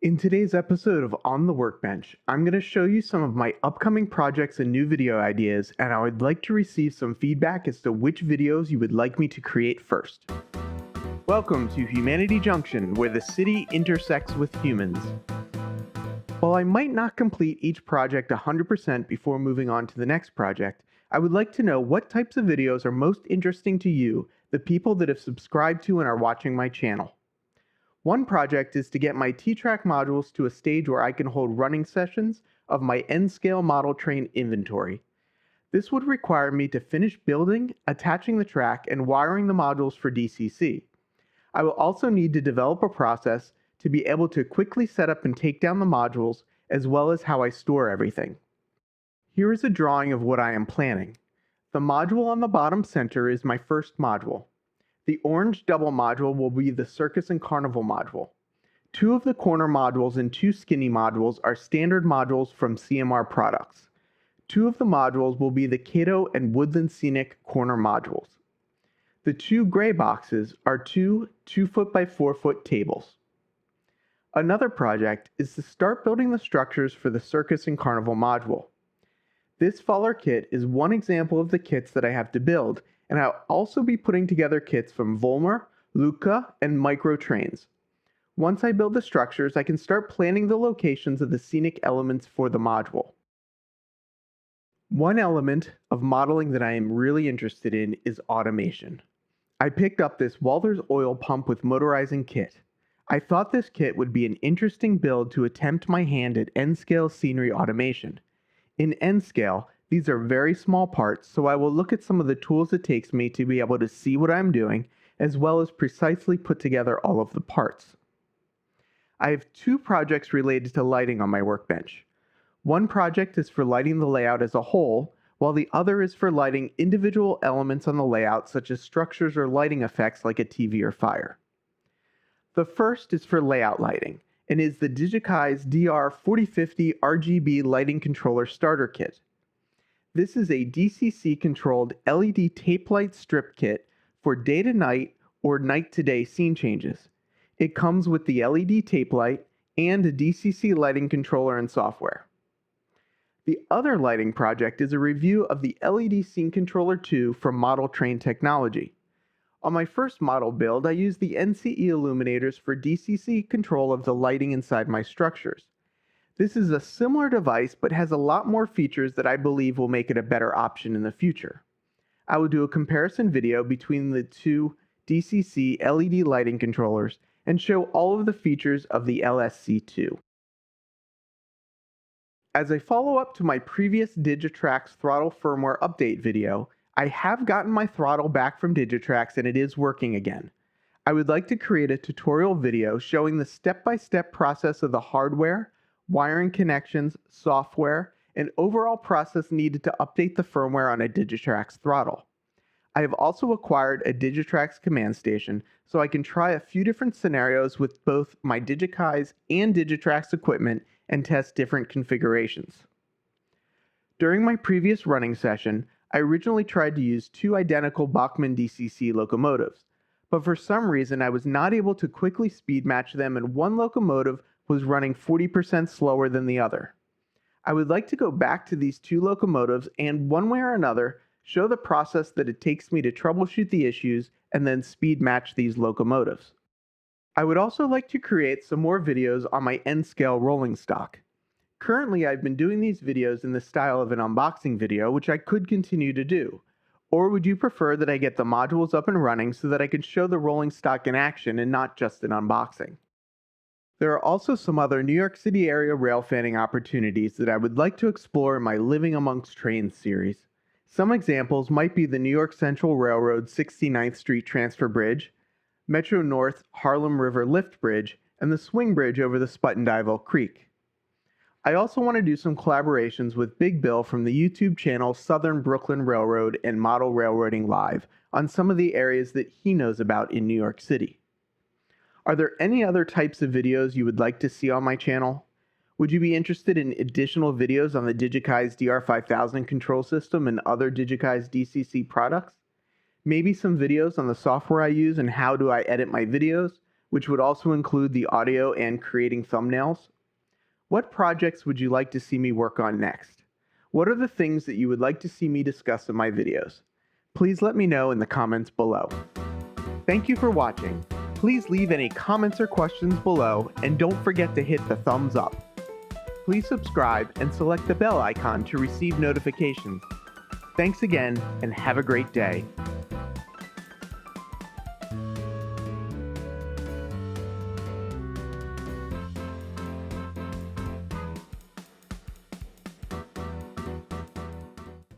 In today's episode of On the Workbench, I'm going to show you some of my upcoming projects and new video ideas, and I would like to receive some feedback as to which videos you would like me to create first. Welcome to Humanity Junction, where the city intersects with humans. While I might not complete each project 100% before moving on to the next project, I would like to know what types of videos are most interesting to you, the people that have subscribed to and are watching my channel. One project is to get my T-Trak modules to a stage where I can hold running sessions of my N-scale model train inventory. This would require me to finish building, attaching the track, and wiring the modules for DCC. I will also need to develop a process to be able to quickly set up and take down the modules, as well as how I store everything. Here is a drawing of what I am planning. The module on the bottom center is my first module. The orange double module will be the Circus and Carnival module. Two of the corner modules and two skinny modules are standard modules from CMR products. Two of the modules will be the Cato and Woodland Scenic corner modules. The two gray boxes are two 2-foot by 4-foot tables. Another project is to start building the structures for the Circus and Carnival module. This faller kit is one example of the kits that I have to build, and I'll also be putting together kits from Volmer, Luca, and Micro Trains. Once I build the structures, I can start planning the locations of the scenic elements for the module. One element of modeling that I am really interested in is automation. I picked up this Walthers oil pump with motorizing kit. I thought this kit would be an interesting build to attempt my hand at N-scale scenery automation. In N-scale, these are very small parts, so I will look at some of the tools it takes me to be able to see what I'm doing, as well as precisely put together all of the parts. I have two projects related to lighting on my workbench. One project is for lighting the layout as a whole, while the other is for lighting individual elements on the layout, such as structures or lighting effects like a TV or fire. The first is for layout lighting, and is the Digikeijs DR4050 RGB lighting controller starter kit. This is a DCC-controlled LED tape light strip kit for day-to-night or night-to-day scene changes. It comes with the LED tape light and a DCC lighting controller and software. The other lighting project is a review of the LED Scene Controller 2 from Model Train Technology. On my first model build, I used the NCE illuminators for DCC control of the lighting inside my structures. This is a similar device, but has a lot more features that I believe will make it a better option in the future. I will do a comparison video between the two DCC LED lighting controllers and show all of the features of the LSC2. As a follow-up to my previous Digitrax throttle firmware update video, I have gotten my throttle back from Digitrax and it is working again. I would like to create a tutorial video showing the step-by-step process of the hardware, wiring connections, software, and overall process needed to update the firmware on a Digitrax throttle. I have also acquired a Digitrax command station so I can try a few different scenarios with both my Digikeijs and Digitrax equipment and test different configurations. During my previous running session, I originally tried to use two identical Bachmann DCC locomotives, but for some reason I was not able to quickly speed match them, and one locomotive was running 40% slower than the other. I would like to go back to these two locomotives and, one way or another, show the process that it takes me to troubleshoot the issues and then speed match these locomotives. I would also like to create some more videos on my N-scale rolling stock. Currently, I've been doing these videos in the style of an unboxing video, which I could continue to do. Or would you prefer that I get the modules up and running so that I can show the rolling stock in action and not just an unboxing? There are also some other New York City area rail fanning opportunities that I would like to explore in my Living Amongst Trains series. Some examples might be the New York Central Railroad 69th Street Transfer Bridge, Metro North Harlem River Lift Bridge, and the swing bridge over the Sputtenduyville Creek. I also want to do some collaborations with Big Bill from the YouTube channel Southern Brooklyn Railroad and Model Railroading Live on some of the areas that he knows about in New York City. Are there any other types of videos you would like to see on my channel? Would you be interested in additional videos on the Digikeijs DR5000 control system and other Digikeijs DCC products? Maybe some videos on the software I use and how do I edit my videos, which would also include the audio and creating thumbnails? What projects would you like to see me work on next? What are the things that you would like to see me discuss in my videos? Please let me know in the comments below. Thank you for watching. Please leave any comments or questions below, and don't forget to hit the thumbs up. Please subscribe and select the bell icon to receive notifications. Thanks again, and have a great day.